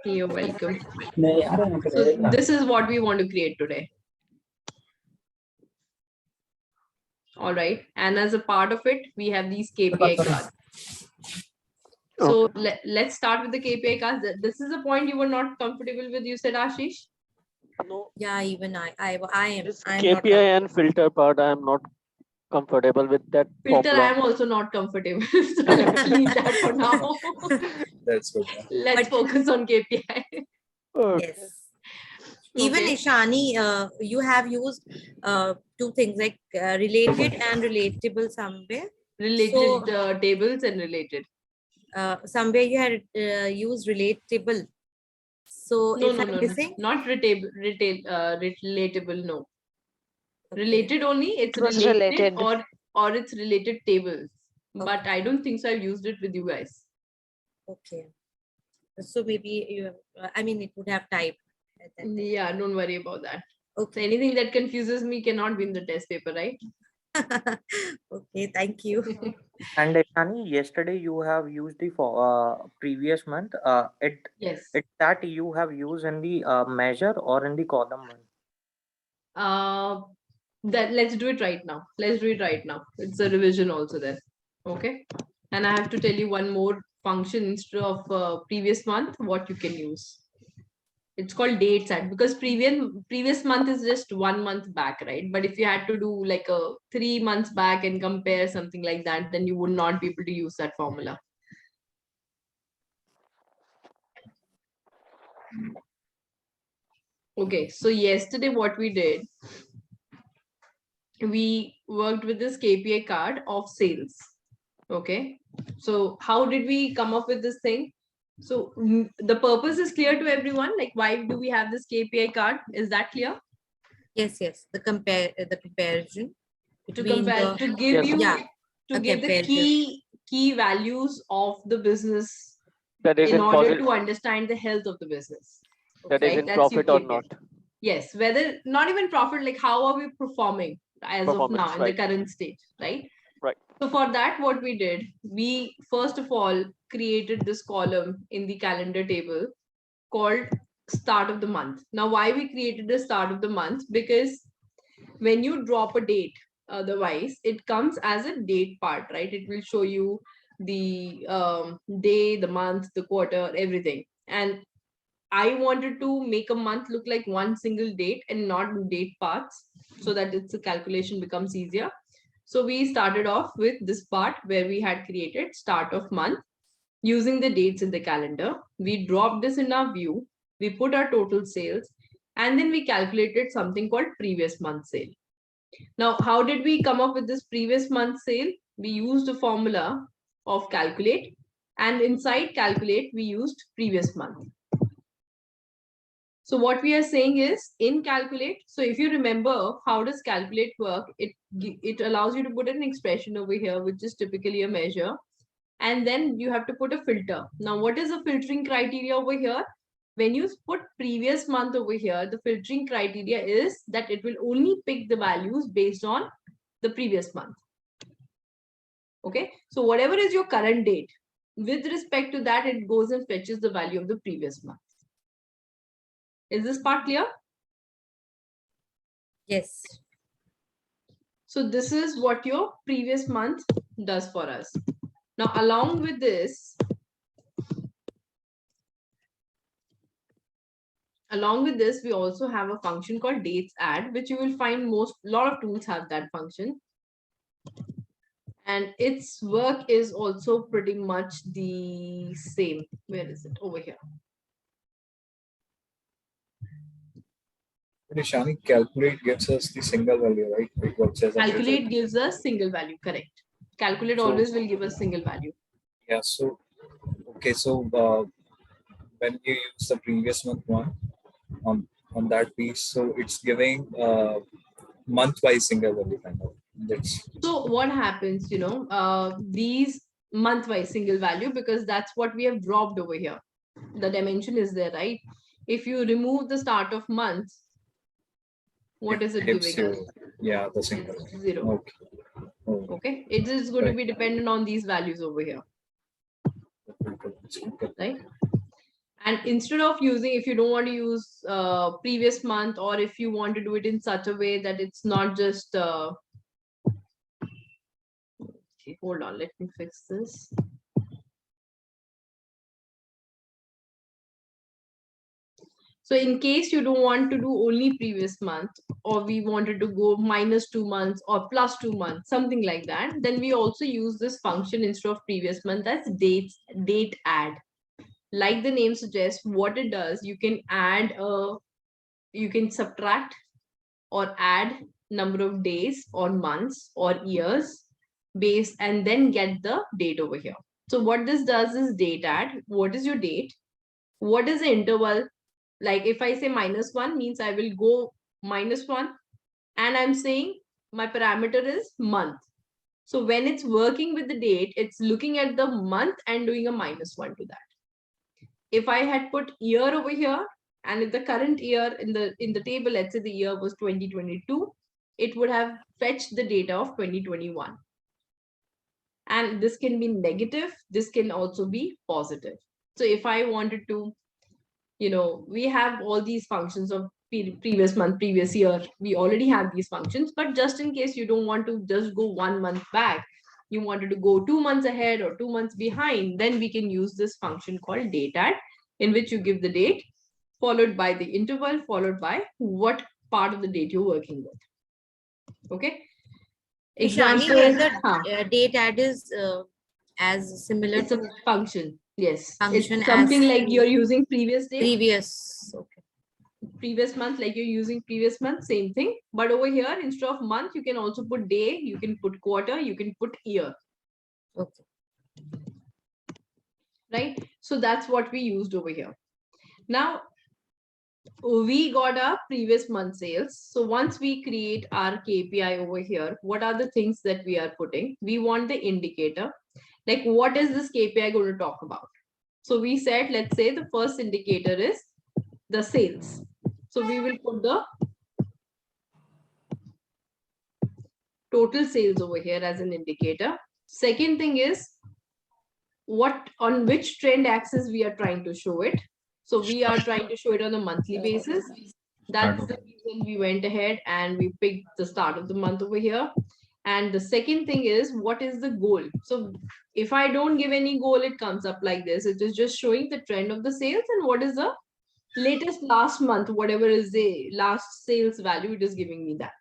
You're welcome. So this is what we want to create today. All right. And as a part of it, we have these KPI cards. So let's start with the KPI cards. This is a point you were not comfortable with, you said, Ashish? No. Yeah, even I am. This I am KPI and filter part, I am not comfortable with that. Filter, formula. I am also not comfortable. So let's leave that for now. That's good. Let's focus on KPI. Okay. Yes. Even Okay. Ishani, you have used two things like related and relatable somewhere. Related tables and related. Somewhere you had used relatable. So No, if no, I'm no, missing, not relatable. No, okay. related only. It's It was related, related. or it's related tables. But Okay. I don't think so. I've used it with you guys. Okay. So maybe you, I mean, it would have typed. At that time. Yeah, don't worry about that. So Okay. anything that confuses me cannot be in the test paper, right? Okay. Thank you. And Shani, yesterday you have used the previous month. Yes. That you have used in the measure or in the column one. That let's do it right now. Let's do it right now. It's a revision also then. Okay. And I have to tell you one more function instead of previous month, what you can use. It's called dates at, because previous month is just 1 month back, right? But if you had to do like a 3 months back and compare something like that, then you would not be able to use that formula. Okay, so yesterday what we did, we worked with this KPI card of sales. Okay, so how did we come up with this thing? So the purpose is clear to everyone. Like, why do we have this KPI card? Is that clear? Yes, yes. The comparison To between compare, the, to give Yes. you, yeah, to a give the comparison. key values of the business That is in in order profit. to understand the health of the business. That is Right? in That's your profit or KPI. not. Yes, whether not even profit, like how are we performing as of now Performance, in right. the current stage, right? Right. So for that, what we did, we first of all created this column in the calendar table called start of the month. Now, why we created the start of the month? Because when you drop a date, otherwise it comes as a date part, right? It will show you the day, the month, the quarter, everything. And I wanted to make a month look like one single date and not date parts, so that it's a calculation becomes easier. So we started off with this part where we had created start of month using the dates in the calendar. We dropped this in our view. We put our total sales, and then we calculated something called previous month sale. Now, how did we come up with this previous month sale? We used a formula of calculate, and inside calculate, we used previous month. So what we are saying is in calculate. So if you remember, how does calculate work? It allows you to put an expression over here, which is typically a measure. And then you have to put a filter. Now, what is the filtering criteria over here? When you put previous month over here, the filtering criteria is that it will only pick the values based on the previous month. Okay. So whatever is your current date, with respect to that, it goes and fetches the value of the previous month. Is this part clear? Yes. So this is what your previous month does for us. Now, along with this, we also have a function called dates add, which you will find lot of tools have that function. And its work is also pretty much the same. Where is it? Over here. Shani, calculate gives us the single value, right? It works as a Calculate measure. gives us single value, correct. Calculate So- always will give us single value. Yeah. So, okay. So when you use the previous month one on that piece, so it's giving month-wise single value kind of. So what happens, these month-wise single value, because that's what we have dropped over here. The dimension is there, right? If you remove the start of month, what is it gives giving us? you, yeah, the single. Zero. Okay. Oh, Okay. It is going to be Right. dependent on these values over here, okay. right? And instead of using, if you don't want to use previous month, or if you want to do it in such a way that it's not just, okay, hold on, let me fix this. So in case you don't want to do only previous month, or we wanted to go -2 months or +2 months, something like that, then we also use this function instead of previous month, that's date add. Like the name suggests, what it does, you can add you can subtract or add number of days or months or years base, and then get the date over here. So what this does is date add. What is your date? What is the interval? Like if I say -1 means I will go -1, and I'm saying my parameter is month. So when it's working with the date, it's looking at the month and doing a -1 to that. If I had put year over here, and if the current year in the table, let's say the year was 2022, it would have fetched the data of 2021. And this can be negative, this can also be positive. So if I wanted to, we have all these functions of previous month, previous year, we already have these functions, but just in case you don't want to just go 1 month back, you wanted to go 2 months ahead or 2 months behind, then we can use this function called dateAdd, in which you give the date followed by the interval followed by what part of the date you're working with. Okay. Ishani, the date add is as similar It's a function. Yes. Function it's something as like you're using previous date. Okay. Previous month, like you're using previous month, same thing. But over here, instead of month, you can also put day, you can put quarter, you can put year. Okay. Right? So that's what we used over here. Now, we got our previous month sales. So once we create our KPI over here, what are the things that we are putting? We want the indicator. Like, what is this KPI going to talk about? So we said, let's say the first indicator is the sales. So we will put the total sales over here as an indicator. Second thing is on which trend axis we are trying to show it. So we are trying to show it on a monthly basis. That's the reason we went ahead and we picked the start of the month over here. And the second thing is, what is the goal? So if I don't give any goal, it comes up like this. It is just showing the trend of the sales and what is the latest last month, whatever is the last sales value, it is giving me that.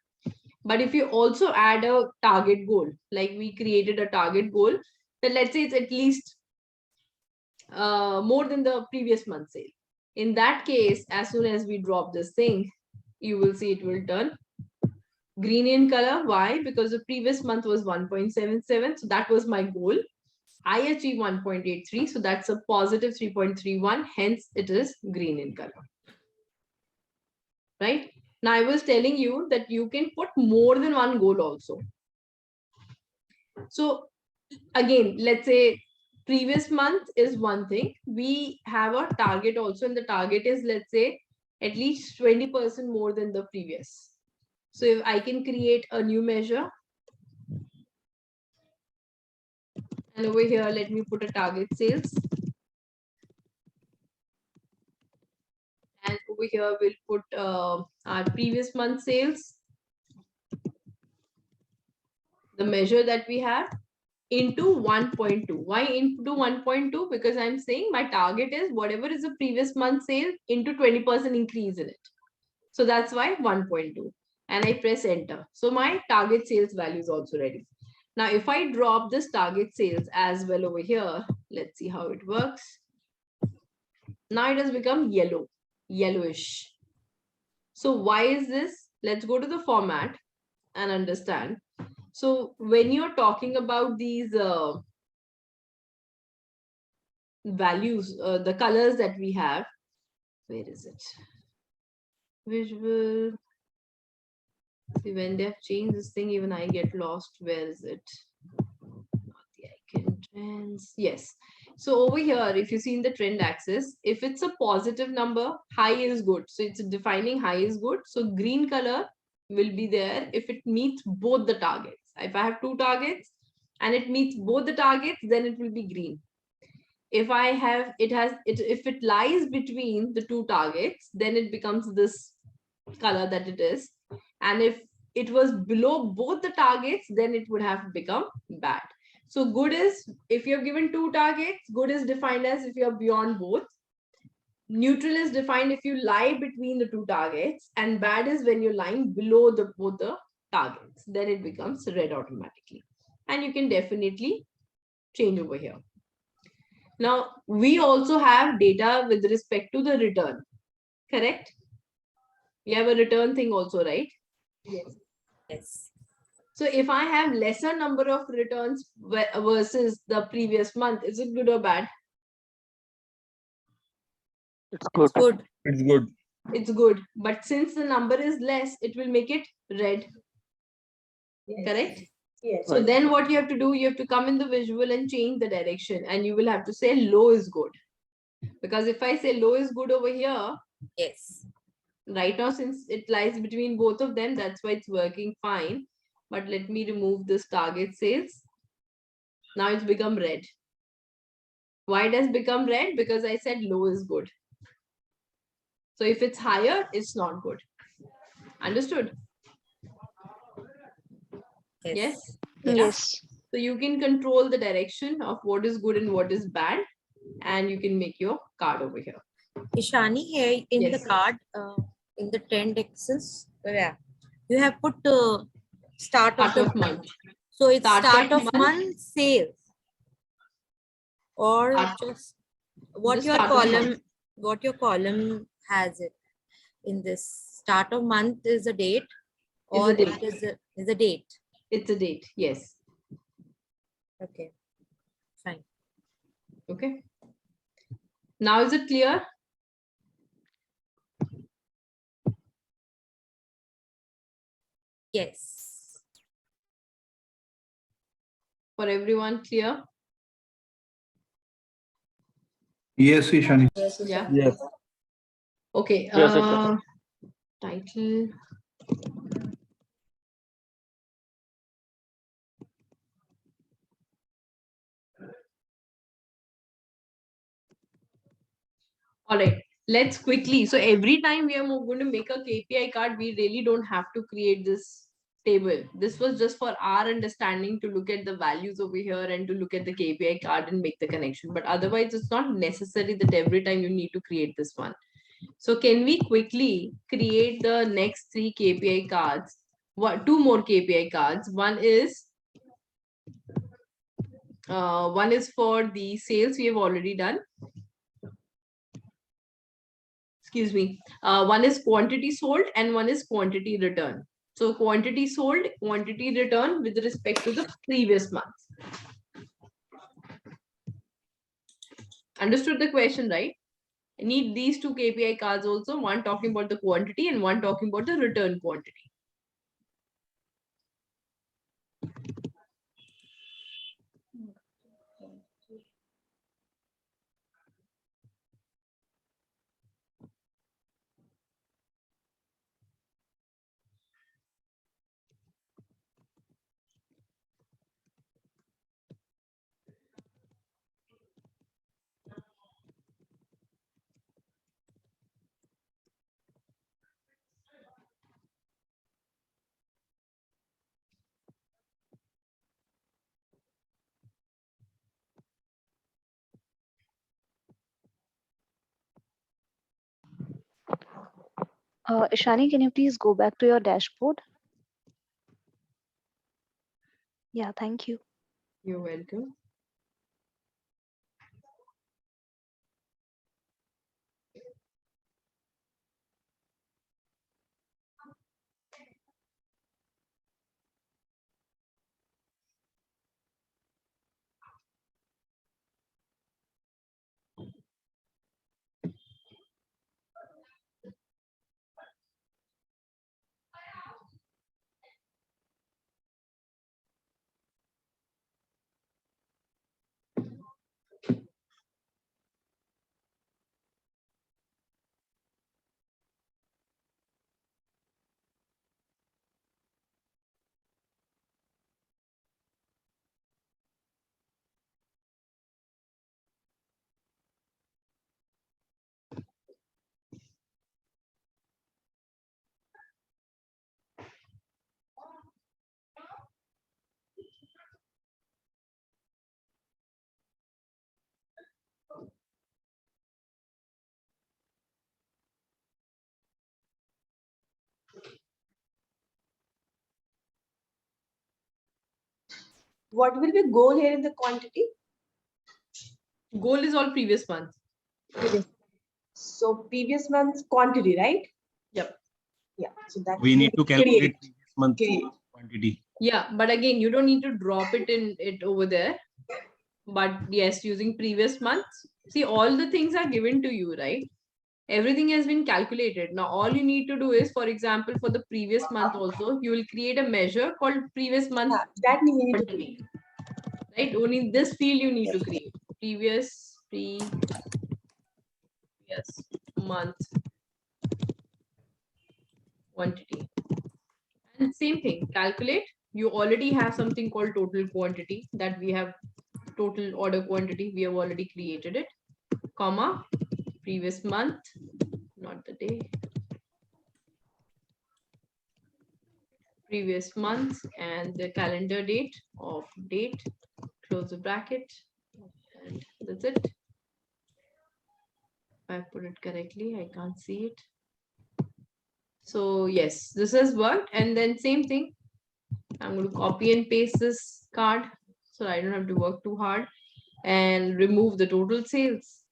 But if you also add a target goal, like we created a target goal, then let's say it's at least more than the previous month sale. In that case, as soon as we drop this thing, you will see it will turn green in color. Why? Because the previous month was 1.77. So that was my goal. I achieved 1.83. So that's a positive 3.31. Hence, it is green in color. Right? Now, I was telling you that you can put more than one goal also. So again, let's say previous month is one thing. We have a target also, and the target is, let's say, at least 20% more than the previous. So if I can create a new measure, and over here, let me put a target sales. And over here, we'll put our previous month sales, the measure that we have, into 1.2. Why into 1.2? Because I'm saying my target is whatever is the previous month sale into 20% increase in it. So that's why 1.2. And I press enter. So my target sales value is also ready. Now, if I drop this target sales as well over here, let's see how it works. Now it has become yellow, yellowish. So why is this? Let's go to the format and understand. So when you're talking about these values, the colors that we have, where is it? Visual. See, when they have changed this thing, even I get lost. Where is it? Not the icon trends. Yes. So over here, if you see in the trend axis, if it's a positive number, high is good. So it's defining high is good. So green color will be there if it meets both the targets. If I have two targets and it meets both the targets, then it will be green. If I have, if it lies between the two targets, then it becomes this color that it is. And if it was below both the targets, then it would have become bad. So good is, if you're given two targets, good is defined as if you're beyond both. Neutral is defined if you lie between the two targets, and bad is when you're lying below both the targets. Then it becomes red automatically. And you can definitely change over here. Now, we also have data with respect to the return, correct? We have a return thing also, right? Yes. Yes. So if I have lesser number of returns versus the previous month, is it good or bad? It's good. Good. It's good. It's good. But since the number is less, it will make it red. Correct? Yes. So then what you have to do, you have to come in the visual and change the direction, and you will have to say low is good. Because if I say low is good over here, Yes. right now, since it lies between both of them, that's why it's working fine. But let me remove this target sales. Now it's become red. Why it has become red? Because I said low is good. So if it's higher, it's not good. Understood? Yes? Yes. So you can control the direction of what is good and what is bad, and you can make your card over here. Ishani, here in Yes. the card, in the trend axis, yeah, you have put start of Start the of month. So it's Start start of of month. month sales, or Start- just what the your start of column, month. what your column has it in this start of month is a date, Is or a date. it is a date. It's a date. Yes. Okay, fine. Okay. Now is it clear? Yes. For everyone clear? Yes, Ishani. Yeah. Yes. Okay. Yes, exactly. Title. All right. Let's quickly. So every time we are going to make a KPI card, we really don't have to create this table. This was just for our understanding to look at the values over here and to look at the KPI card and make the connection. But otherwise, it's not necessary that every time you need to create this one. So can we quickly create the next 3 KPI cards? Two more KPI cards. One is for the sales we have already done. Excuse me. One is quantity sold and one is quantity return. So quantity sold, quantity return with respect to the previous month. Understood the question, right? I need these 2 KPI cards also, one talking about the quantity and one talking about the return quantity. Ishani, can you please go back to your dashboard? Yeah, thank you. You're welcome. what will be goal here in the quantity? Goal is all previous month. So previous month's quantity, right? Yep. Yeah. So that We need to calculate create. previous month Okay. quantity. Yeah, but again, you don't need to drop it in it over there. But yes, using previous months. See, all the things are given to you, right? Everything has been calculated. Now, all you need to do is, for example, for the previous month also, you will create a measure called previous month That we need to quantity. Right? Only this field you need to create. Previous month quantity. And same thing, calculate. You already have something called total quantity that we have total order quantity. We have already created it, comma, previous month, not the day, previous month and the calendar date of date, close the bracket, and that's it. If I put it correctly, I can't see it. So yes, this has worked. And then same thing, I'm going to copy and paste this card so I don't have to work too hard, and remove the total sales.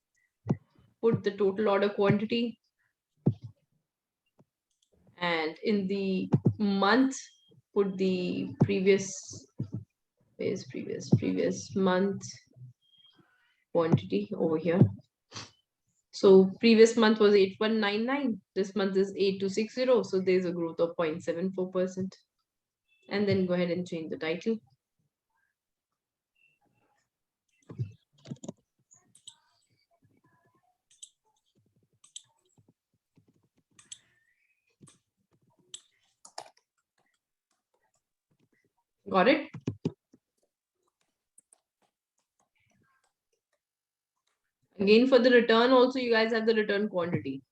Put the total order quantity. And in the month, put the previous month quantity over here. So previous month was 8199. This month is 8260. So there's a growth of 0.74%. And then go ahead and change the title. Got it? Again, for the return also, you guys have the return quantity.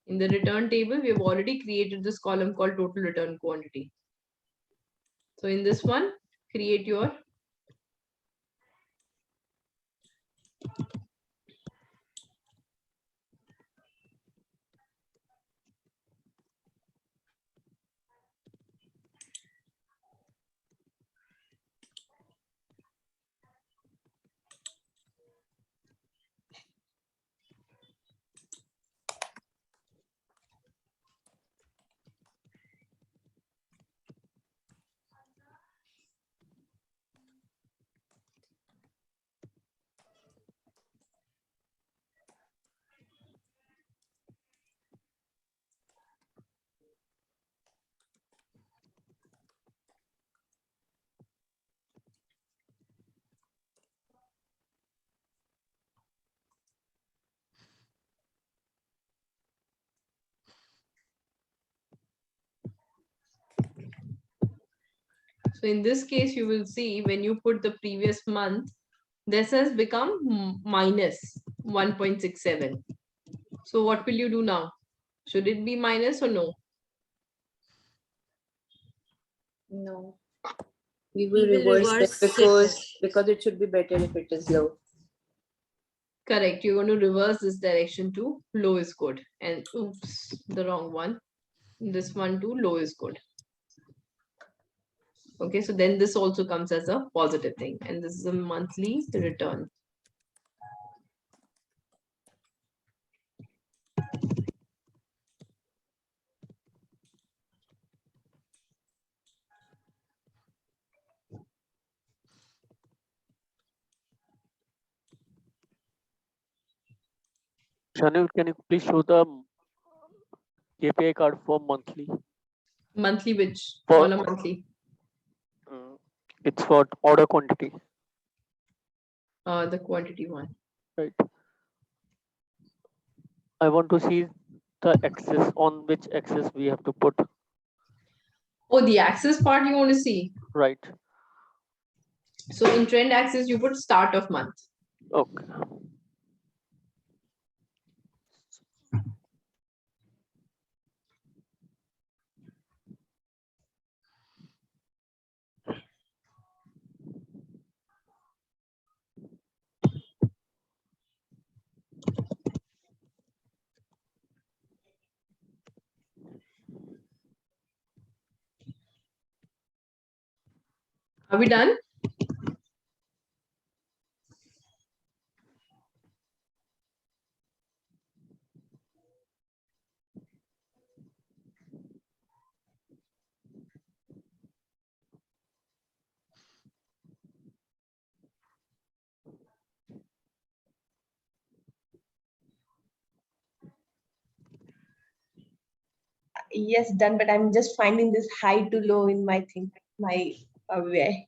In the return table, we have already created this column called total return quantity. So in this one, create your So in this case, you will see when you put the previous month, this has become minus 1.67. So what will you do now? Should it be minus or no? No. We will reverse that because it should be better if it is low. Correct. You're going to reverse this direction to low is good. And oops, the wrong one. This one to low is good. Okay, so then this also comes as a positive thing. And this is a monthly return. Shanu, can you please show the KPI card for monthly? Monthly which? For Column monthly. It's for order quantity. The quantity one. Right. I want to see the axis, on which axis we have to put. Oh, the axis part you want to see? Right. So in trend axis, you put start of month. Okay. Are we done? Yes, done, but I'm just finding this high to low in my thing, my way.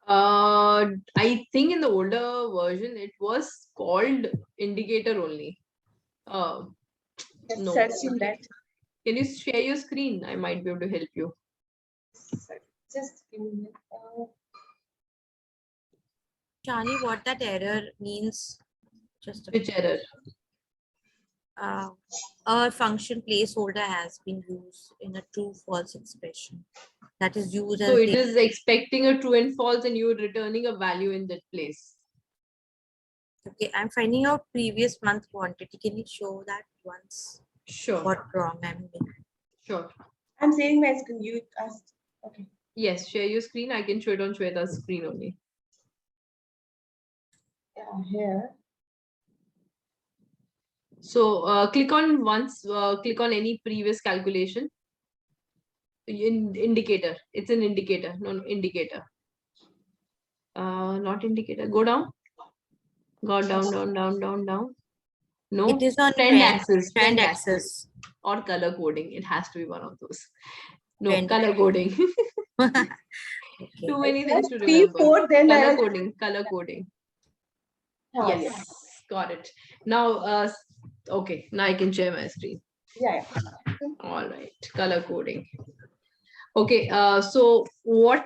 I think in the older version it was called indicator only. No. Searching that. Can you share your screen? I might be able to help you. Just give me a minute. Shani, what that error means? Just a Which error? a function placeholder has been used in a true false expression that is used So as it is expecting a true and false and you're returning a value in that place. okay. I'm finding out previous month quantity. Can you show that once? Sure. What wrong I'm doing? Sure. I'm saving my screen. You asked. Okay. Yes, share your screen. I can show it on Shweta's screen only. Yeah, here. So click on once, click on any previous calculation. Indicator. It's an indicator. No, indicator. Not indicator. Go down. Go down. No. It is on trend axis. Trend axis. Or color coding. It has to be one of those. No, Trend. color coding. Okay. Too many things to remember. P4, then Color coding. Color coding. Yes. Yes, got it. Now, okay, now I can share my screen. Yeah. All right, color coding. Okay, so what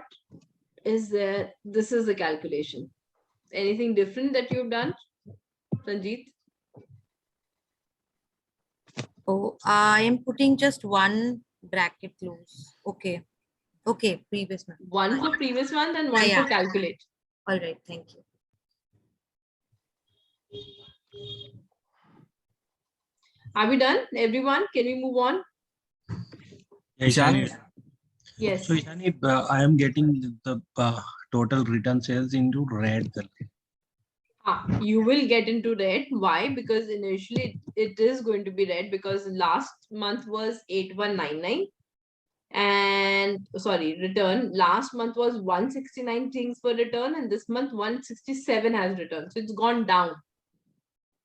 is there? This is the calculation. Anything different that you've done, Sanjeet? Oh, I am putting just one bracket close. Okay. Okay, previous month. One for previous month and one Yeah. for calculate. All right, thank you. Are we done, everyone? Can we move on? Ishani, Yes. so Ishani, I am getting the total return sales into red color. You will get into red. Why? Because initially it is going to be red because last month was 8199 and sorry, return last month was 169 things per return and this month 167 has returned. So it's gone down.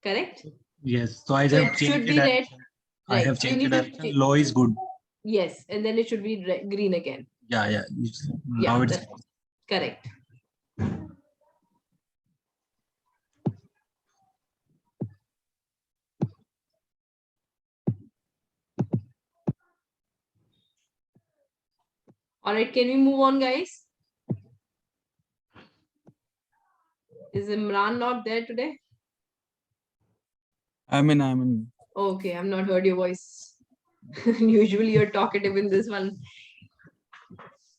Correct? Yes, so I So have it changed should the be red. direction. I Right. have So you changed the need to direction. Low is good. Yes, and then it should be green again. Yeah. Yeah, Now it's that's correct. All right, can we move on, guys? Is Imran not there today? I'm in. Okay, I've not heard your voice. Usually you're talkative in this one.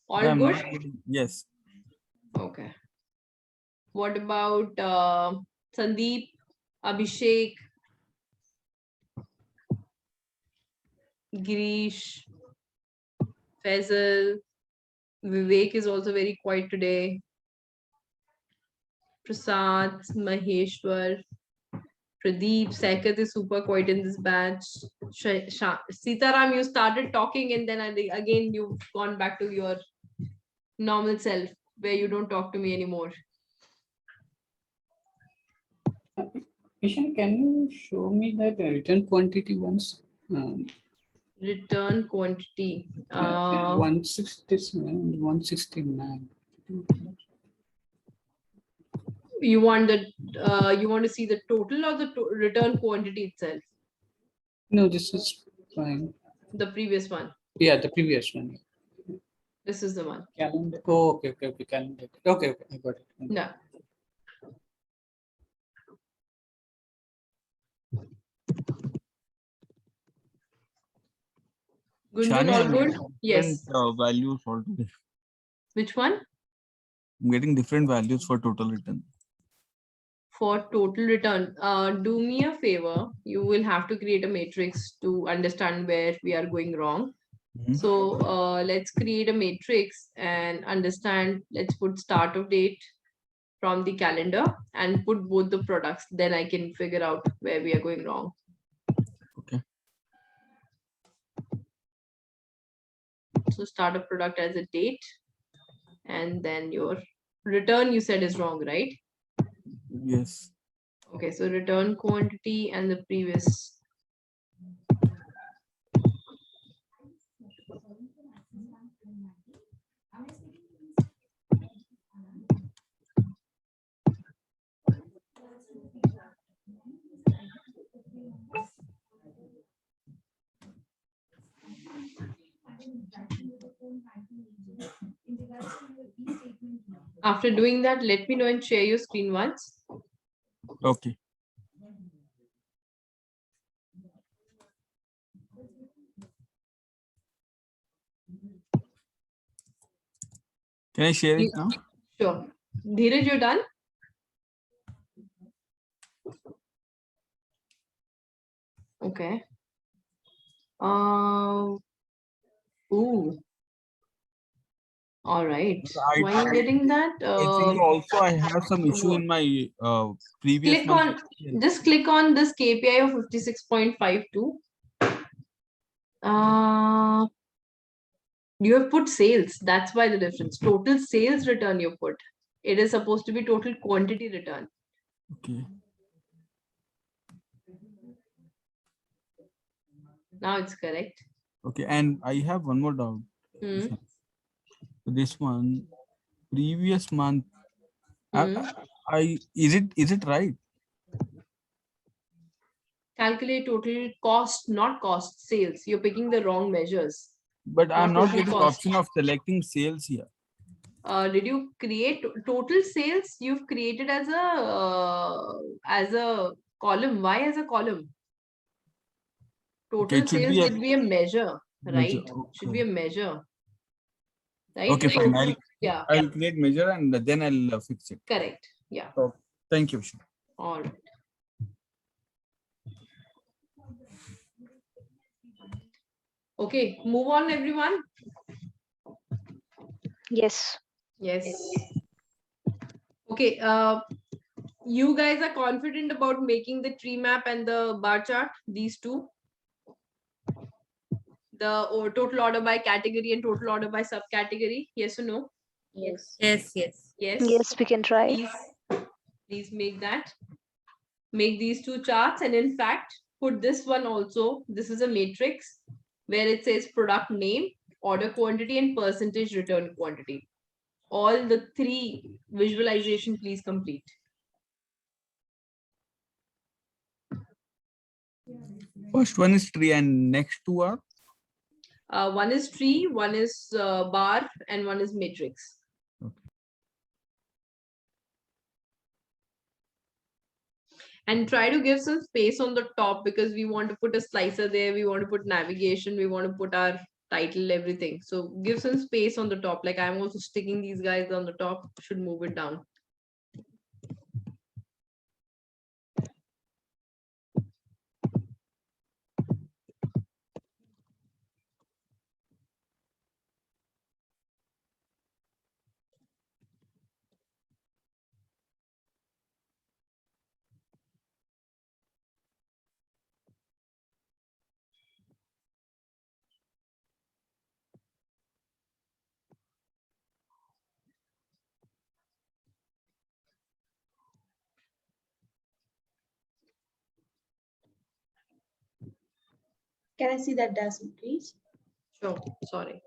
All I'm good? not getting- Yes. Okay. What about Sandeep, Abhishek, Girish, Faisal? Vivek is also very quiet today. Prasad, Maheshwar, Pradeep, Saikat is super quiet in this batch. Sitaram, you started talking and then again you've gone back to your normal self where you don't talk to me anymore. Ishan, can you show me that return quantity once? Return quantity. 167, 169. You want the you want to see the total or the return quantity itself? No, this is fine. The previous one. Yeah, the previous one. This is the one. Calendar. Oh, okay. Calendar. Okay, I got it. No. Gunjan, all good? Yes. Values altogether. Which one? I'm getting different values for total return. For total return, do me a favor. You will have to create a matrix to understand where we are going wrong. Mhm. So let's create a matrix and understand. Let's put start of date from the calendar and put both the products. Then I can figure out where we are going wrong. Okay. So start a product as a date, and then your return you said is wrong, right? Yes. Okay, so return quantity and the previous. After doing that, let me know and share your screen once. Okay. Can I share it now? Sure. Dheeraj, you're done? Okay. Ooh. All right. Why are you getting that? I think also I have some issue in my previous Click month. on, just click on this KPI of 56.52. You have put sales. That's why the difference. Total sales return you put. It is supposed to be total quantity return. Okay. Now it's correct. Okay, and I have one more doubt. Hmm. This one, previous month, Hmm. is it right? Calculate total cost, not cost, sales. You're picking the wrong measures. But I'm not total getting cost. option of selecting sales here. Did you create total sales? You've created as a column. Why as a column? Okay, Total it should sales be a should be a measure, measure. right? Should Okay. be a measure, right? Okay, fine. Yeah, I'll create measure and then I'll fix it. correct. Yeah. So, thank you. All right. Okay, move on, everyone. Yes. Yes. Okay. You guys are confident about making the tree map and the bar chart, these two? The total order by category and total order by subcategory? Yes or no? Yes. Yes, yes. Yes. Yes, we can try. Please make that. Make these two charts, and in fact, put this one also. This is a matrix where it says product name, order quantity, and percentage return quantity. All the three visualization, please complete. First one is tree and next two are? One is tree, one is bar, and one is matrix. Okay. And try to give some space on the top because we want to put a slicer there. We want to put navigation. We want to put our title, everything. So give some space on the top. Like I'm also sticking these guys on the top. Should move it down. Can I see that dashboard, please? Sure. Sorry.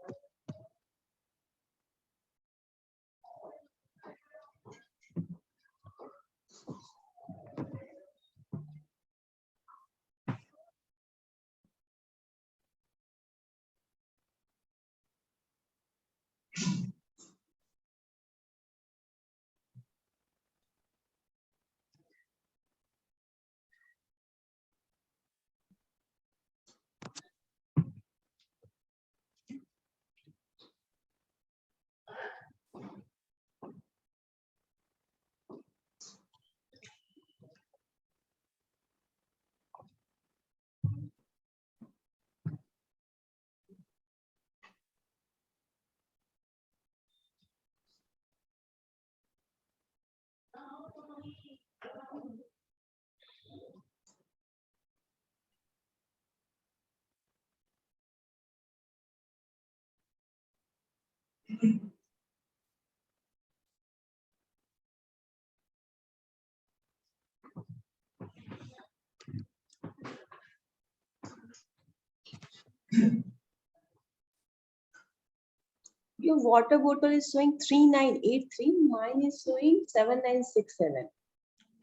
Your water bottle is showing 3983. Mine is showing 7967.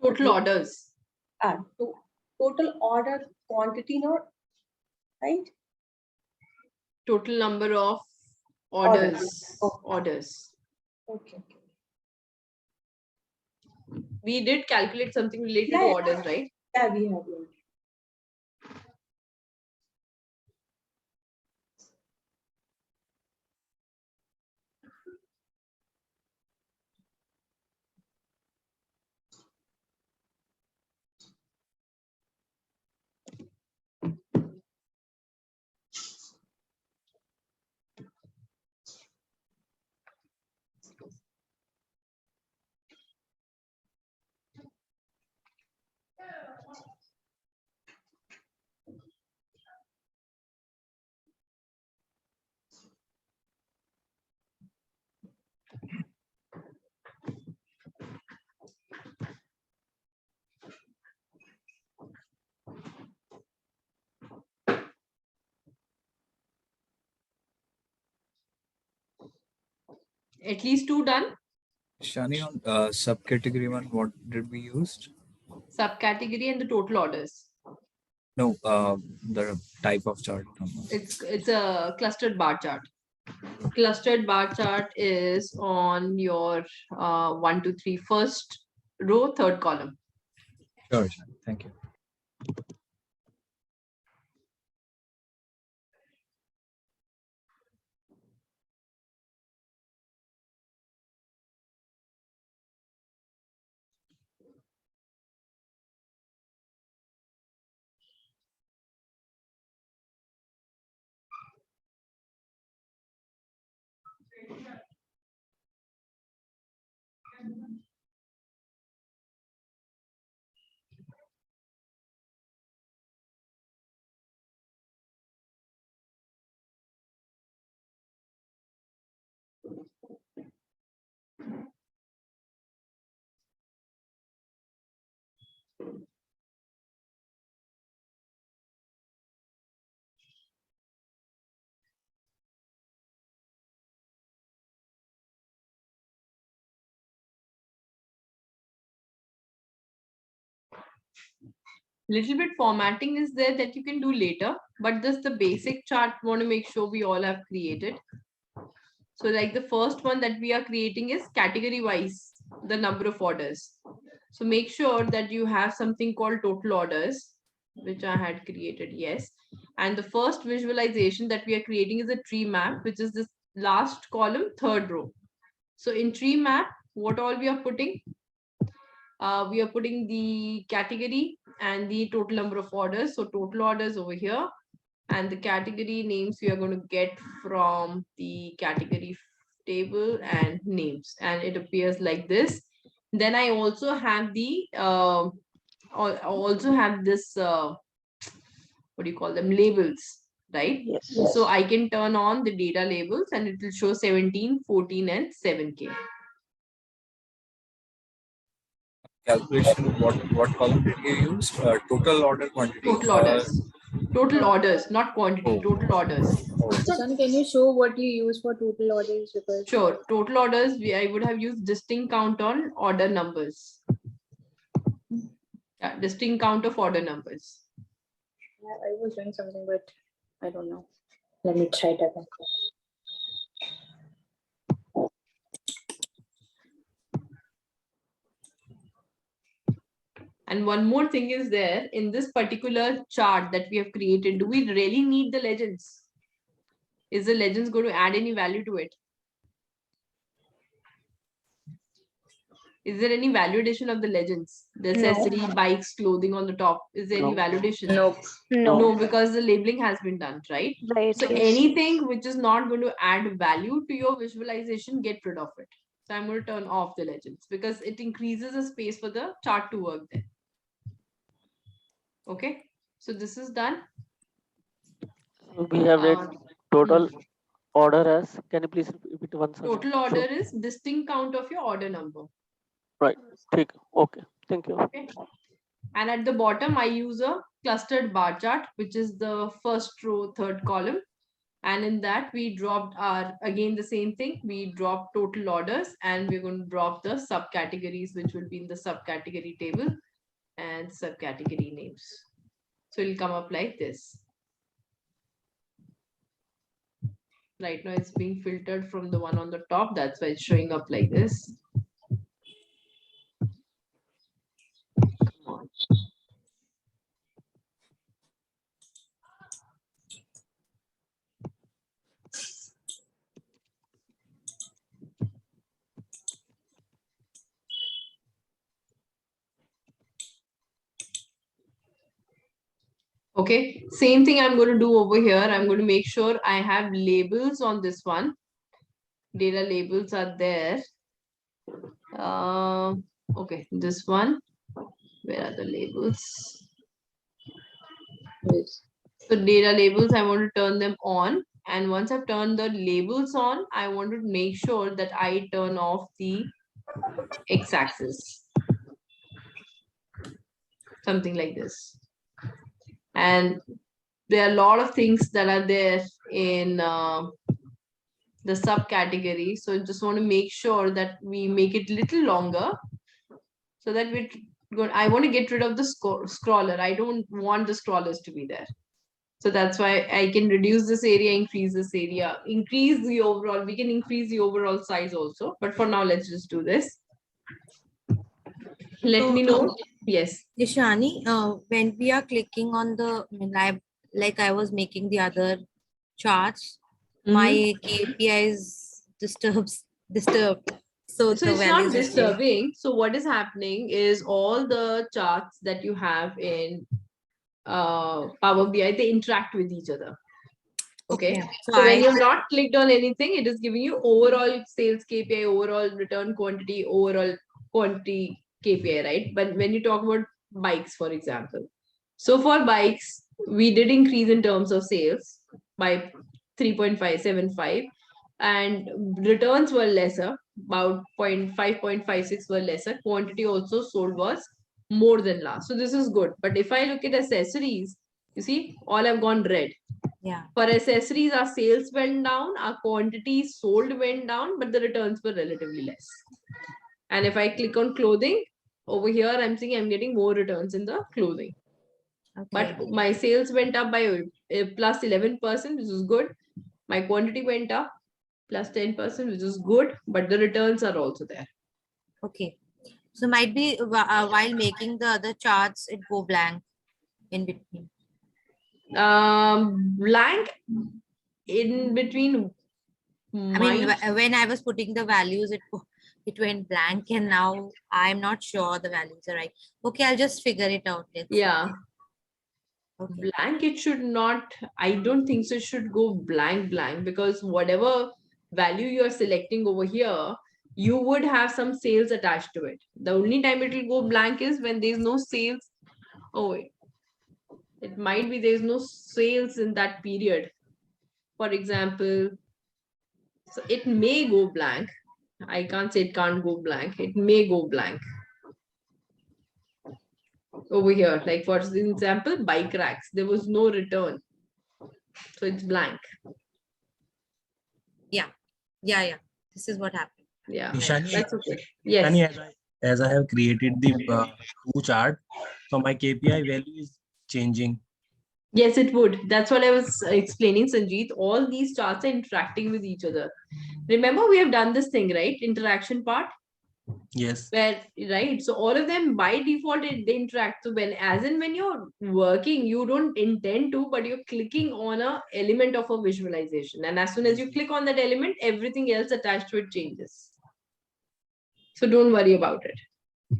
Total orders. Total order quantity, not right? Total number of orders. Orders. Okay. We did calculate something related to Yeah. orders, right? Yeah, we have. At least 2 done. Shani, on subcategory 1, what did we use? Subcategory and the total orders. No, the type of chart. It's a clustered bar chart. Clustered bar chart is on your 1, 2, 3 first row, third column. Sure, Shani. Thank you. Little bit formatting is there that you can do later, but this the basic chart want to make sure we all have created. So like the first one that we are creating is category wise, the number of orders. So make sure that you have something called total orders, which I had created, yes. And the first visualization that we are creating is a tree map, which is this last column, third row. So in tree map, what all we are putting? We are putting the category and the total number of orders. So total orders over here, and the category names we are going to get from the category table and names, and it appears like this. Then I also have the what do you call them, labels, right? Yes. So I can turn on the data labels and it will show 17, 14 and 7K. Calculation, what column did you use? Total order quantity. Total orders. Total orders, not quantity. Total orders. Shani, can you show what you use for total orders? Because Sure. Total orders, I would have used distinct count on order numbers. Yeah, distinct count of order numbers. yeah, I was doing something, but I don't know. Let me try it again. And one more thing is there in this particular chart that we have created. Do we really need the legends? Is the legends going to add any value to it? Is there any value addition of the legends? The accessory, bikes, clothing on the top. Is there any value addition? Nope. No, because the labeling has been done, right? Right. So anything which is not going to add value to your visualization, get rid of it. So I'm going to turn off the legends because it increases the space for the chart to work there. Okay, so this is done. We have read total order as, can you please repeat once again? Total order is distinct count of your order number. Right. Take. Okay. Thank you. Okay. And at the bottom, I use a clustered bar chart, which is the first row, third column. And in that, we dropped our, again, the same thing. We dropped total orders and we're going to drop the subcategories, which will be in the subcategory table and subcategory names. So it'll come up like this. Right now, it's being filtered from the one on the top. That's why it's showing up like this. Come on. Okay, same thing I'm going to do over here. I'm going to make sure I have labels on this one. Data labels are there. Okay, this one. Where are the labels? So data labels, I want to turn them on. And once I've turned the labels on, I want to make sure that I turn off the x-axis. Something like this. And there are a lot of things that are there in the subcategory. So just want to make sure that we make it a little longer so that I want to get rid of the scroller. I don't want the scrollers to be there. So that's why I can reduce this area, increase this area, increase the overall. We can increase the overall size also. But for now, let's just do this. Let me know. Yes. Ishani, when we are clicking on the, like I was making the other charts, my KPI is disturbed. So it's not disturbing. So what is happening is all the charts that you have in Power BI, they interact with each other. Okay. So when you've not clicked on anything, it is giving you overall sales KPI, overall return quantity, overall quantity KPI, right? But when you talk about bikes, for example, so for bikes, we did increase in terms of sales by 3.575 and returns were lesser, about 0.5.56 were lesser. Quantity also sold was more than last. So this is good. But if I look at accessories, you see, all have gone red. Yeah. For accessories, our sales went down, our quantity sold went down, but the returns were relatively less. And if I click on clothing, over here, I'm seeing I'm getting more returns in the clothing. Okay. But my sales went up by plus 11%, which is good. My quantity went up plus 10%, which is good, but the returns are also there. Okay. So might be while making the other charts, it go blank in between. Blank in between. I mean, when I was putting the values, it went blank, and now I'm not sure the values are right. Okay, I'll just figure it out. Yeah. Okay. Blank, it should not, I don't think so. It should go blank, because whatever value you're selecting over here, you would have some sales attached to it. The only time it will go blank is when there's no sales. Oh, wait. It might be there's no sales in that period. For example, so it may go blank. I can't say it can't go blank. It may go blank. Over here, like for example, bike racks, there was no return. So it's blank. Yeah. This is what happened. Yeah, Ishani, that's okay. Yes. Ishani, as I have created the two chart, so my KPI value is changing. Yes, it would. That's what I was explaining, Sanjeet. All these charts are interacting with each other. Remember, we have done this thing, right? Interaction part. Yes. Where, right? So all of them by default, they interact. So when you're working, you don't intend to, but you're clicking on a element of a visualization. And as soon as you click on that element, everything else attached to it changes. So don't worry about it.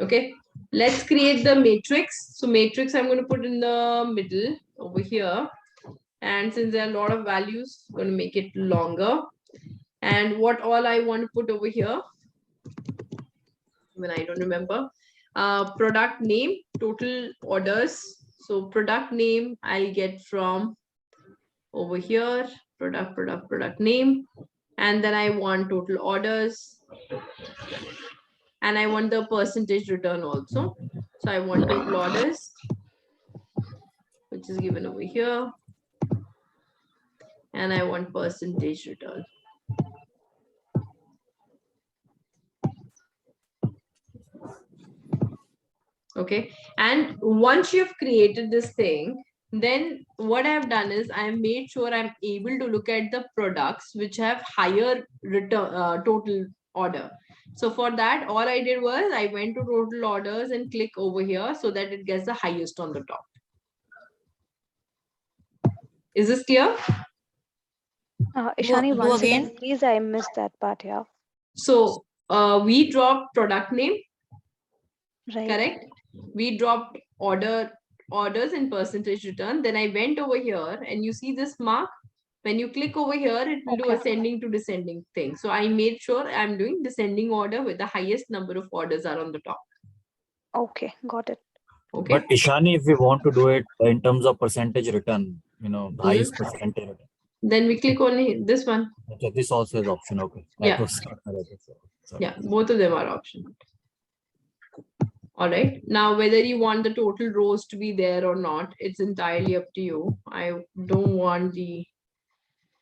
Okay. Let's create the matrix. So matrix, I'm going to put in the middle over here. And since there are a lot of values, I'm going to make it longer. And what all I want to put over here, when I don't remember, product name, total orders. So product name I'll get from over here, product name, and then I want total orders, and I want the percentage return also. So I want total orders, which is given over here, and I want percentage return. Okay, and once you've created this thing, then what I've done is I've made sure I'm able to look at the products which have higher return total order. So for that, all I did was I went to total orders and click over here so that it gets the highest on the top. Is this clear? Ishani, Go once again. again, please. I missed that part here. So we dropped product name, Right. correct? We dropped orders and percentage return. Then I went over here and you see this mark. When you click over here, it will do Okay. ascending to descending thing. So I made sure I'm doing descending order with the highest number of orders are on the top. Okay, got it. Okay. But Ishani, if we want to do it in terms of percentage return, the highest percentage return. Then we click on this one. Okay, this also is option. Okay. Yeah. Sorry. Yeah, both of them are optional. All right. Now, whether you want the total rows to be there or not, it's entirely up to you. I don't want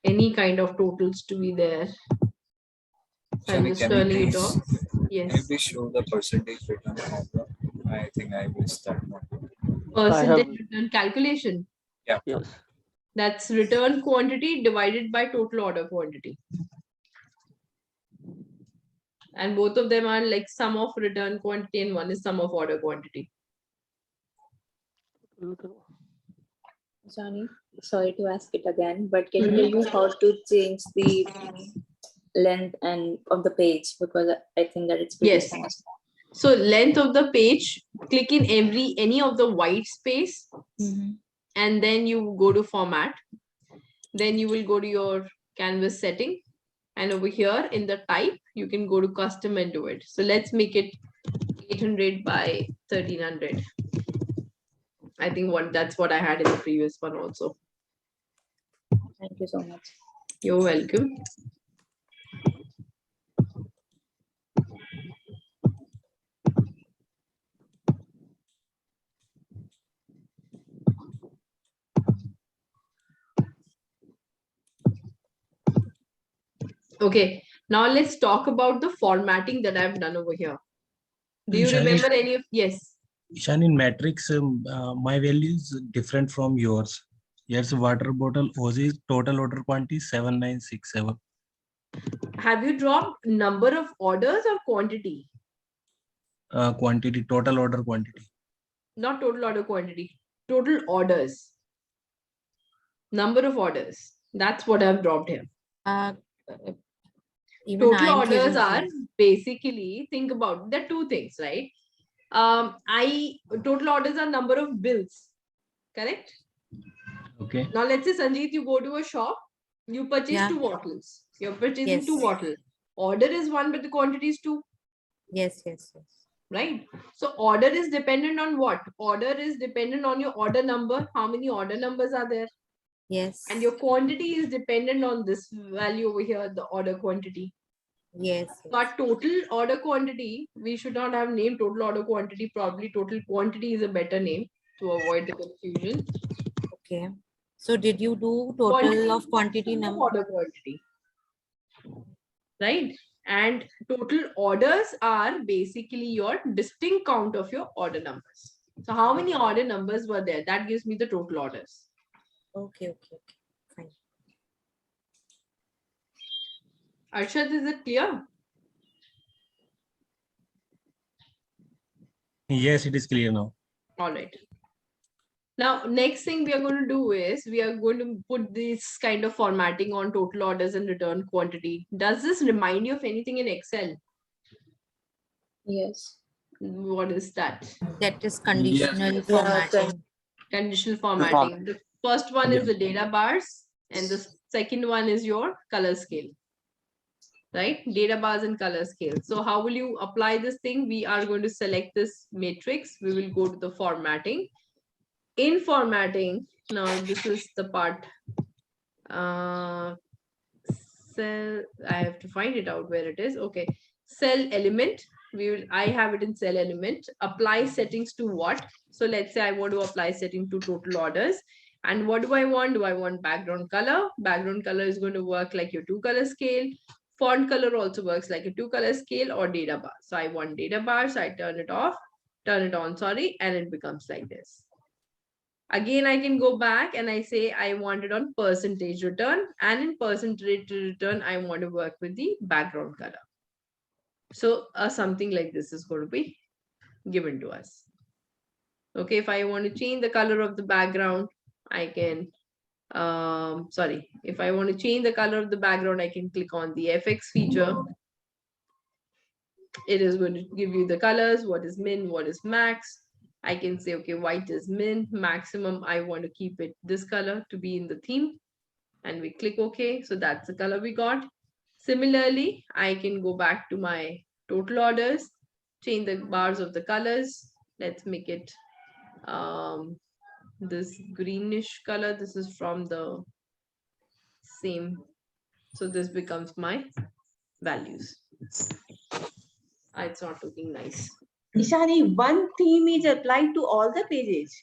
any kind of totals to be there. I'm just turning it off. Yes. Can you please show the percentage return order? I think I missed that one. Percentage return calculation. Yeah. Yes. That's return quantity divided by total order quantity. And both of them are like sum of return quantity and one is sum of order quantity. Johnny, sorry to ask it again, but can you tell you how to change the length and of the page? Because I think that it's pretty Yes. small. So length of the page, click in any of the white space, and then you go to format. Then you will go to your canvas setting. And over here in the type, you can go to custom and do it. So let's make it 800 by 1300. I think that's what I had in the previous one also. Thank you so much. You're welcome. Okay, now let's talk about the formatting that I've done over here. Do you Ishani, remember any of? Yes. Ishan, in matrix, my value is different from yours. Here's water bottle OZ total order quantity 7967. Have you dropped number of orders or quantity? Quantity, total order quantity. Not total order quantity, total orders. Number of orders. That's what I've dropped here. Even Total I'm orders using are same. basically, think about, there are two things, right? Total orders are number of bills, correct? Okay. Now let's say Sanjeet, you go to a shop, you purchase Yeah. 2 bottles. You're purchasing Yes. 2 bottles. Order is 1, but the quantity is 2. Yes, yes, yes. Right? So order is dependent on what? Order is dependent on your order number. How many order numbers are there? Yes. And your quantity is dependent on this value over here, the order quantity. Yes. But total order quantity, we should not have named total order quantity. Probably total quantity is a better name to avoid the confusion. Okay. So did you do total Quantity of quantity is number? order quantity. Right? And total orders are basically your distinct count of your order numbers. So how many order numbers were there? That gives me the total orders. Okay, okay, okay. Fine. Arshad, is it clear? Yes, it is clear now. All right. Now, next thing we are going to do is we are going to put this kind of formatting on total orders and return quantity. Does this remind you of anything in Excel? Yes. What is that? That is conditional Yeah, formatting. Conditional formatting. The first one is the data bars and the second one is your color scale. Right? Data bars and color scale. So how will you apply this thing? We are going to select this matrix. We will go to the formatting. In formatting, now this is the part Cell, I have to find it out where it is. Okay, cell element. I have it in cell element. Apply settings to what? So let's say I want to apply setting to total orders. And what do I want? Do I want background color? Background color is going to work like your 2-color scale. Font color also works like a 2-color scale or data bar. So I want data bar, so I turn it on, sorry, and it becomes like this. Again, I can go back and I say I want it on percentage return, and in percentage return, I want to work with the background color. So something like this is going to be given to us. Okay, if I want to change the color of the background, I can, if I want to change the color of the background, I can click on the FX feature. It is going to give you the colors, what is min, what is max. I can say, okay, white is min, maximum. I want to keep it this color to be in the theme. And we click OK. So that's the color we got. Similarly, I can go back to my total orders, change the bars of the colors. Let's make it this greenish color. This is from the same. So this becomes my values. It's not looking nice. Ishani, one theme is applied to all the pages.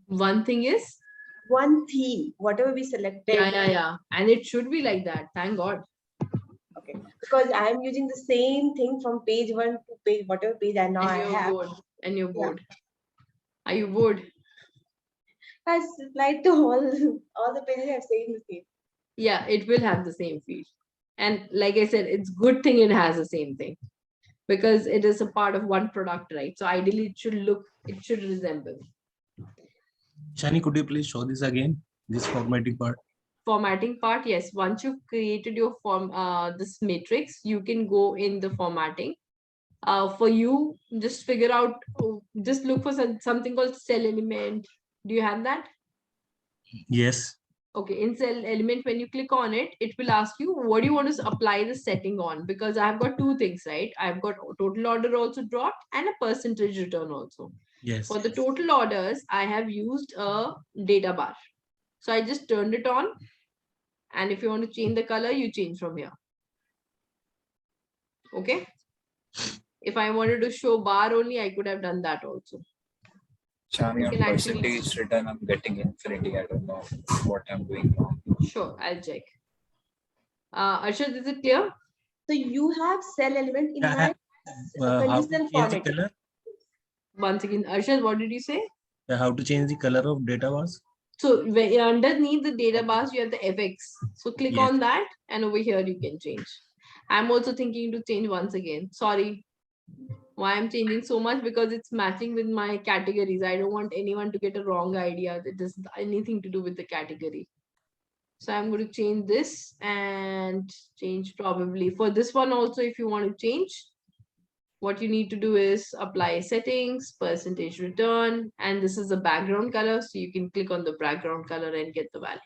One thing is? One theme, whatever we selected. Yeah. And it should be like that. Thank God. Okay. Because I am using the same thing from page 1 to page, whatever page I now have. Bored. And you're bored. Yeah. Are you bored? Has applied to all the pages have same theme. Yeah, it will have the same field. And like I said, it's good thing it has the same thing, because it is a part of one product, right? So ideally it should resemble. Shani, could you please show this again, this formatting part? Formatting part, yes. Once you've created your this matrix, you can go in the formatting. For you, just figure out, just look for something called cell element. Do you have that? Yes. Okay, in cell element, when you click on it, it will ask you, what do you want to apply the setting on? Because I've got two things, right? I've got total order also dropped and a percentage return also. Yes. For the total orders, I have used a data bar. So I just turned it on. And if you want to change the color, you change from here. Okay. If I wanted to show bar only, I could have done that also. Shani, on percentage return, I'm getting infinity. I don't know what I'm doing wrong. Sure, I'll check. Arshad, is it clear? So you have cell element in my conditional format. Once again, Arshad, what did you say? How to change the color of data bars? So underneath the data bars, you have the FX. So click on that, and over here you can change. I'm also thinking to change once again. Sorry. Why I'm changing so much? Because it's matching with my categories. I don't want anyone to get a wrong idea that this is anything to do with the category. So I'm going to change this and change probably for this one also. If you want to change, what you need to do is apply settings, percentage return, and this is the background color. So you can click on the background color and get the value.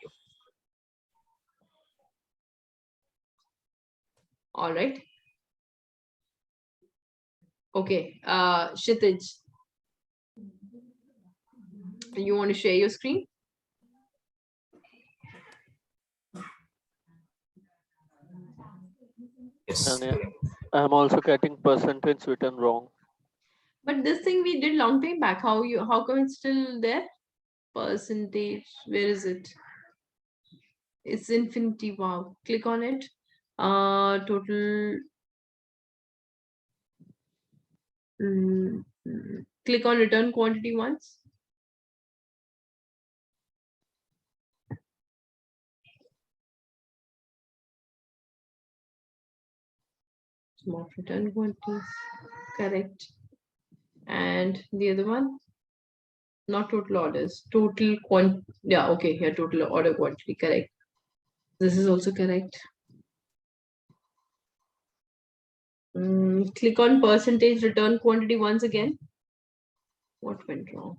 All right. Okay, Kshitij, you want to share your screen? Yes. I'm also getting percentage written wrong. But this thing we did long time back. How come it's still there? Percentage, where is it? It's infinity. Wow. Click on it. Total. Click on return quantity once. Smart return quantities. Correct. And the other one? Not total orders. Total quant. Yeah, okay. Here, total order quantity. Correct. This is also correct. Click on percentage return quantity once again. What went wrong?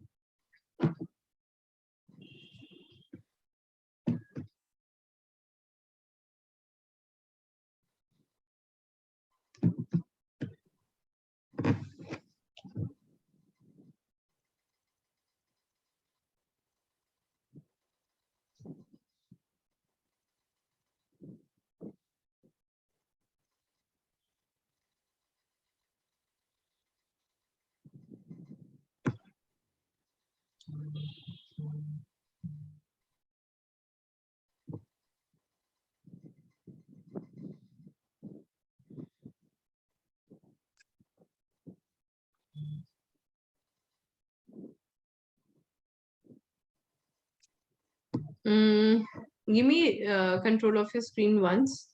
Give me control of your screen once.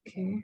Okay.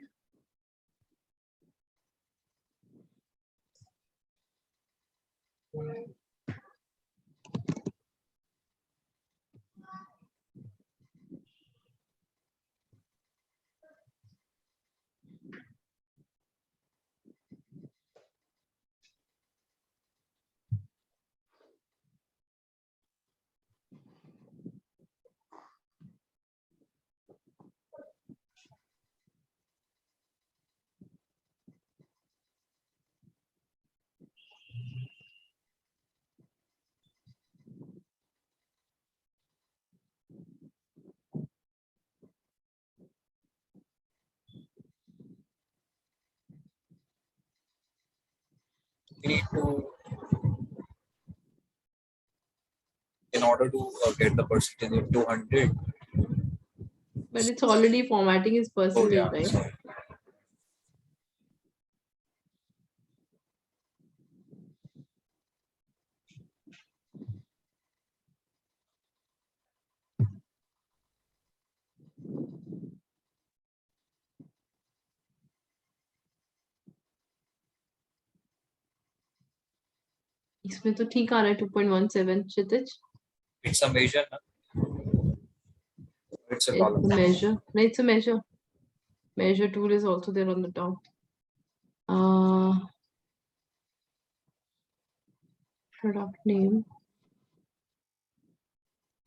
We need to, in order to get the percentage of 200. But it's already formatting is percentage, yeah, right? sorry. इसमें तो ठीक आ रहा है 2.17 क्षितिज. It's a measure. Na? It's a It's column. a measure. No, it's a measure. Measure tool is also there on the top. Product name.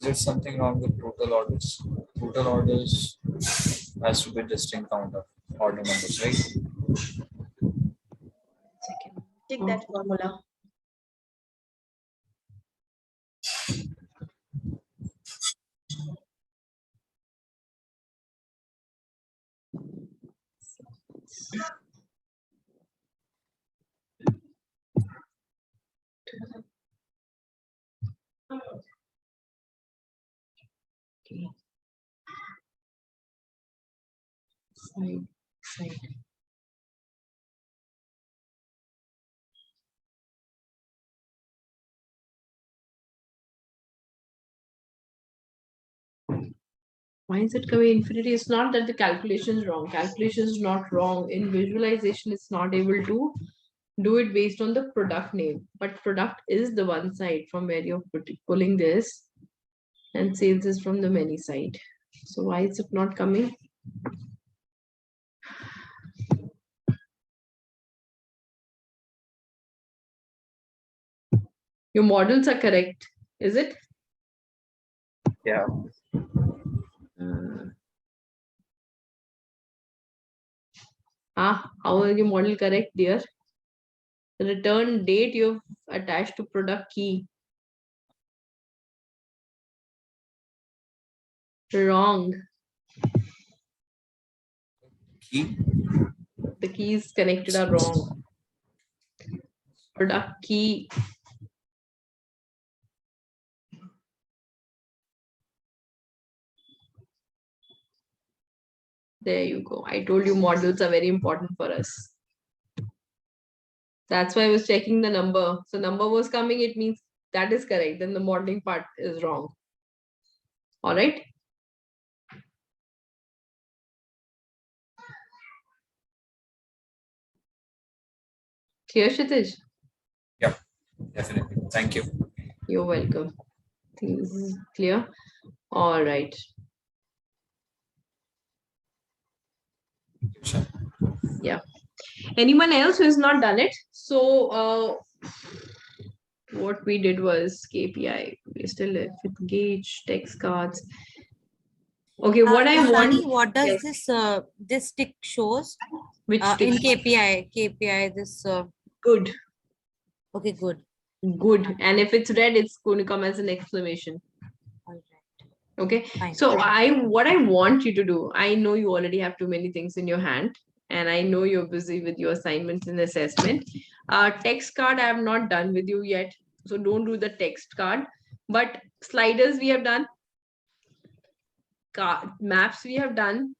Is there something wrong with total orders? Total orders has to be distinct count of order numbers, right? Take that formula. Okay. Side. Why is it coming infinity? It's not that the calculation is wrong. Calculation is not wrong. In visualization, it's not able to do it based on the product name. But product is the one side from where you're pulling this, and sales is from the many side. So why is it not coming? Your models are correct, is it? Yeah. How are your model correct, dear? The return date you've attached to product key. Wrong. Key? The keys connected are wrong. Product key. There you go. I told you models are very important for us. That's why I was checking the number. So number was coming, it means that is correct. Then the modeling part is wrong. All right. Clear, Kshitij? Yeah, definitely. Thank you. You're welcome. I think this is clear. All right. Sure. Yeah. Anyone else who has not done it? So what we did was KPI. We still left with gauge, text cards. Okay, what I want. What does yes. this tick shows? Which in tick? KPI this good. Okay, good. Good. And if it's red, it's going to come as an exclamation. All right. Okay. Fine. So what I want you to do, I know you already have too many things in your hand, and I know you're busy with your assignments and assessment. Text card I have not done with you yet, so don't do the text card. But sliders we have done. Maps we have done.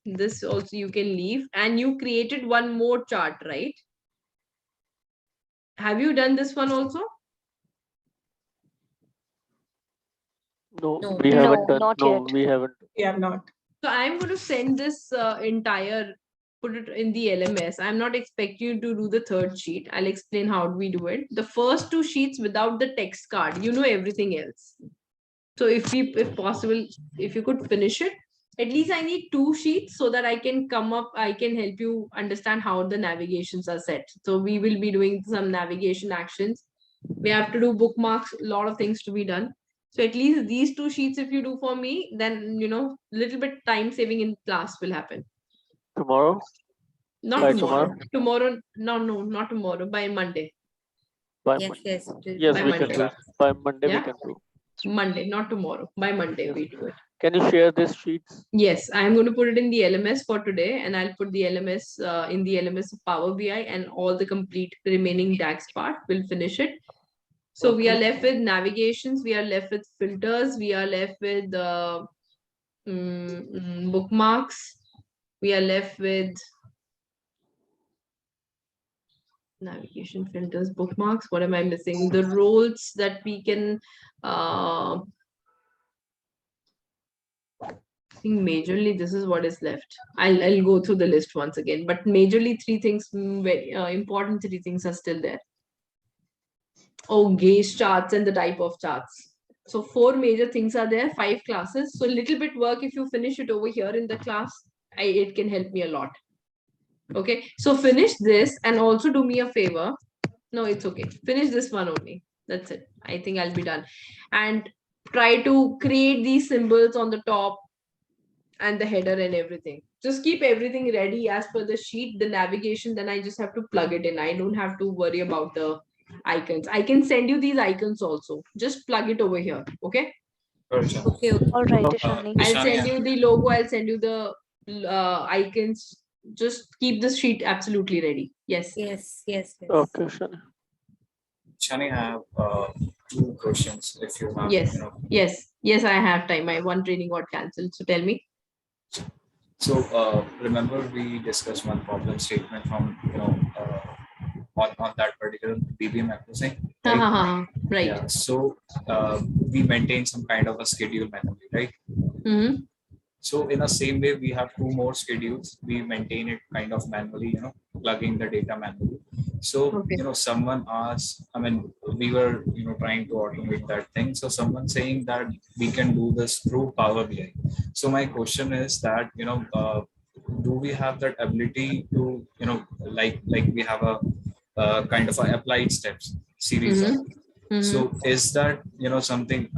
This also you can leave, and you created one more chart, right? Have you done this one also? No, No. we haven't No, done. not No, yet. we haven't. We have not. So I'm going to send this entire, put it in the LMS. I'm not expecting you to do the third sheet. I'll explain how do we do it. The first two sheets without the text card, you know everything else. So if possible, if you could finish it, at least I need 2 sheets so that I can I can help you understand how the navigations are set. So we will be doing some navigation actions. We have to do bookmarks, a lot of things to be done. So at least these 2 sheets, if you do for me, then, little bit time saving in class will happen. Tomorrow? Not By tomorrow. Tomorrow, no, not tomorrow, by Monday. By Yes, Monday. yes. Yes, By we can Monday. do. By Monday Yeah? we can do. Monday, not tomorrow. By Monday we do it. Can you share these sheets? Yes, I'm going to put it in the LMS for today, and I'll put the LMS in the LMS of Power BI, and all the complete remaining DAX part. We'll finish it. So we are left with navigations, we are left with filters, we are left with bookmarks, we are left with navigation, filters, bookmarks. What am I missing? The roles that we can I think majorly this is what is left. I'll go through the list once again, but majorly 3 things, very important 3 things are still there. Oh, gauge charts and the type of charts. So 4 major things are there, 5 classes. So a little bit work, if you finish it over here in the class, it can help me a lot. Okay, so finish this and also do me a favor. No, it's okay. Finish this one only. That's it. I think I'll be done. And try to create these symbols on the top and the header and everything. Just keep everything ready as per the sheet, the navigation, then I just have to plug it in. I don't have to worry about the icons. I can send you these icons also. Just plug it over here. Okay. Okay. All right, Ishani. I'll send you the logo. I'll send you the icons. Just keep the sheet absolutely ready. Yes. Yes, yes, yes. Okay, Shani. Shani, I have 2 questions if you have. Yes. Yes, I have time. My one training got cancelled. So tell me. So remember we discussed one problem statement from on that particular BBM accuracy. Right. Yeah. So we maintain some kind of a schedule manually, right? Mm-hmm. So in the same way, we have 2 more schedules. We maintain it kind of manually, plugging the data manually. So, someone asked, we were, trying to automate that thing. So someone saying that we can do this through Power BI. So my question is that, do we have that ability to, like we have a kind of a applied steps series. So is that, something,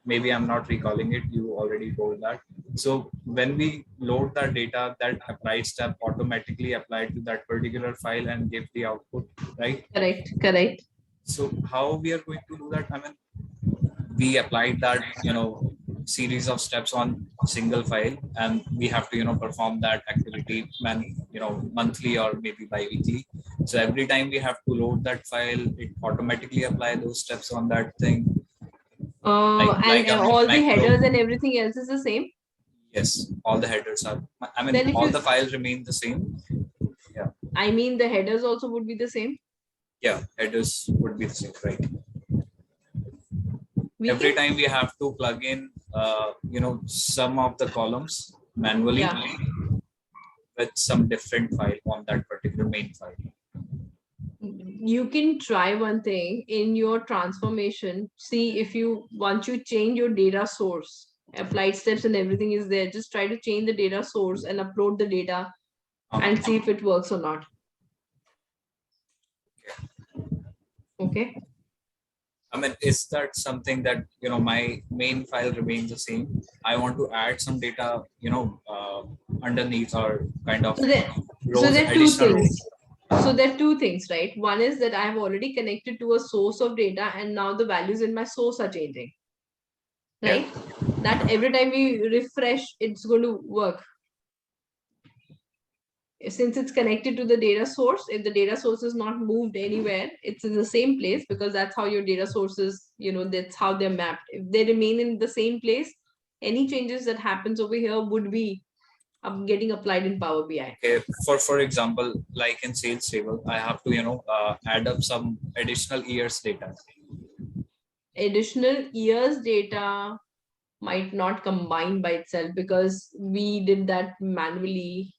maybe I'm not recalling it, you already told that. So when we load that data, that applied step automatically applied to that particular file and give the output, right? Correct. So how we are going to do that? We applied that, series of steps on single file, and we have to, perform that activity monthly or maybe bi-weekly. So every time we have to load that file, it automatically apply those steps on that thing. And all the headers and everything else is the same? Yes, all the headers are, Then all the files remain the same. Yeah. I mean, the headers also would be the same? Yeah, headers would be the same, right? Every time we have to plug in, some of the columns manually with some different file on that particular main file. You can try one thing in your transformation. See if once you change your data source, applied steps and everything is there. Just try to change the data source and upload the data and see if it works or not. Okay. Is that something that, my main file remains the same? I want to add some data, underneath or kind of So there are 2 things. So there are 2 things, right? One is that I have already connected to a source of data, and now the values in my source are changing. Right? Yeah. That every time we refresh, it's going to work. since it's connected to the data source, if the data source is not moved anywhere, it's in the same place, because that's how your data sources, that's how they're mapped. If they remain in the same place, any changes that happens over here would be getting applied in Power BI. Okay, for example, like in sales table, I have to add up some additional years data. Additional years data might not combine by itself, because we did that manually.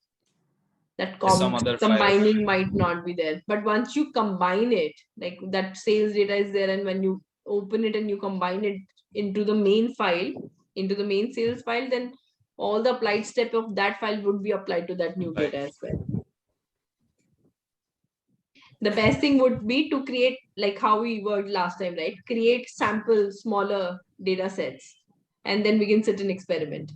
That combining might not be there, but once you combine it, like that sales data is there, and when you open it and you combine it into the main file, into the main sales file, then all the applied step of that file would be applied to that new data as well. The best thing would be to create, like how we worked last time, right? Create sample smaller data sets, and then we can sit and experiment.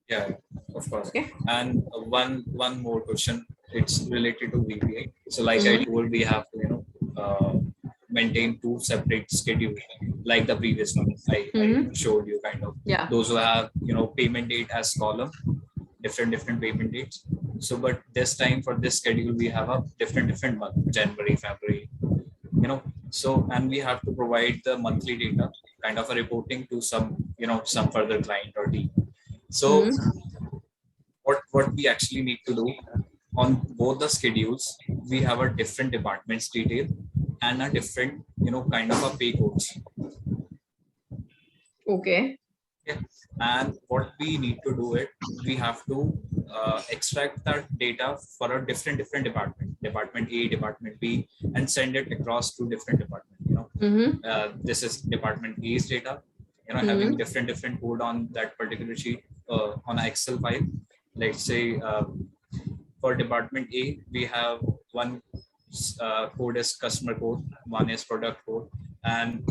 Yeah, of course. Okay. And one more question. It's related to VBA. So like I told, we have to maintain 2 separate schedules, like the previous one I showed you, kind of. Yeah. Those who have payment date as column, different payment dates. So but this time for this schedule we have a different month, January, February. So and we have to provide the monthly data, kind of a reporting to some further client or team. So what we actually need to do on both the schedules, we have a different departments detail and a different kind of a pay codes. Okay. Yeah. And what we need to do it, we have to extract that data for a different department A, department B, and send it across to different department. This is department A's data, having different code on that particular sheet on an Excel file. Let's say for department A, we have one code is customer code, one is product code, and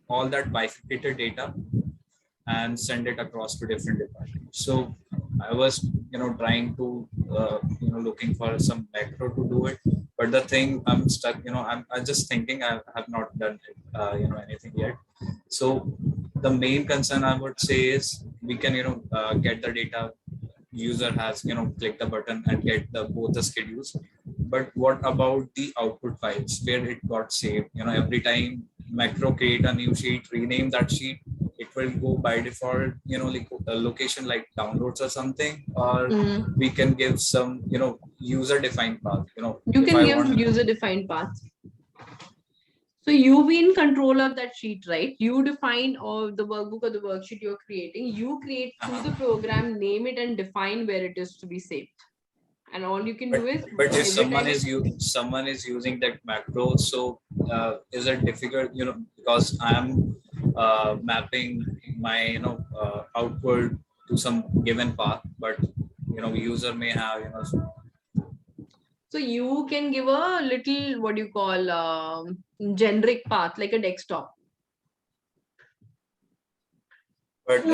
all that bifurcated data and send it across to different departments. So I was trying to looking for some macro to do it, but the thing I'm stuck, I'm just thinking I have not done it, anything yet. So the main concern I would say is we can get the data, user has click the button and get both the schedules, but what about the output files where it got saved? Every time macro create a new sheet, rename that sheet, it will go by default like a location like downloads or something, or we can give some user defined path. You can give user defined paths. So you be in control of that sheet, right? You define or the workbook or the worksheet you're creating. You create through the program, name it, and define where it is to be saved. And all you can do is. But if someone is using that macro, so is it difficult? Because I am mapping my output to some given path, but user may have So you can give a little, what do you call, generic path, like a desktop. But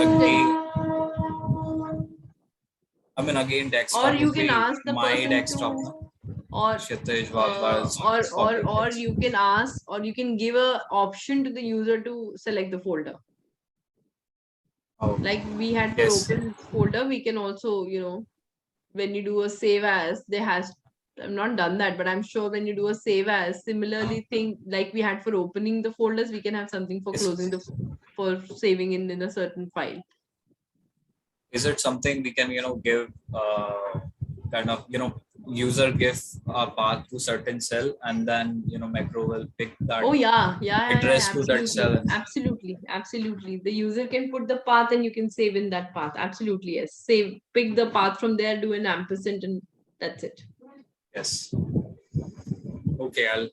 again, again, desktop. Or you can ask the my person desktop. Or you can ask, or you can give a option to the user to select the folder. Oh. Like we had to open folder, we can also, when you do a save as, I've not done that, but I'm sure when you do a save as, similarly thing like we had for opening the folders, we can have something for closing for saving in a certain file. Is it something we can give kind of user give a path to certain cell, and then macro will pick that address to that cell? Absolutely. The user can put the path and you can save in that path. Absolutely, yes. Pick the path from there, do an ampersand, and that's it. Yes. Okay, I'll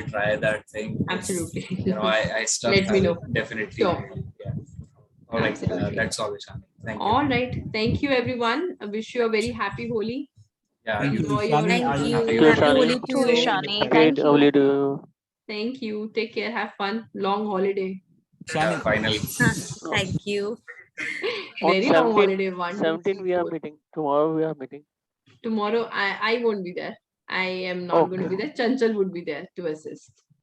try that thing. Absolutely. I stuck. Let me know. Definitely. Sure. Yeah. All right. That's all, Ishani. Thank you. All right. Thank you, everyone. I wish you a very happy Holi. Yeah. Thank you, Enjoy Ishani. your- Happy Holi to Ishani. Thank you. Thank you. Take care. Have fun. Long holiday. Ishani, Finally. Thank you. Very long holiday. 17 we are meeting. Tomorrow we are meeting. Tomorrow I won't be there. I am not going to be there. Chanchal would be there to assist.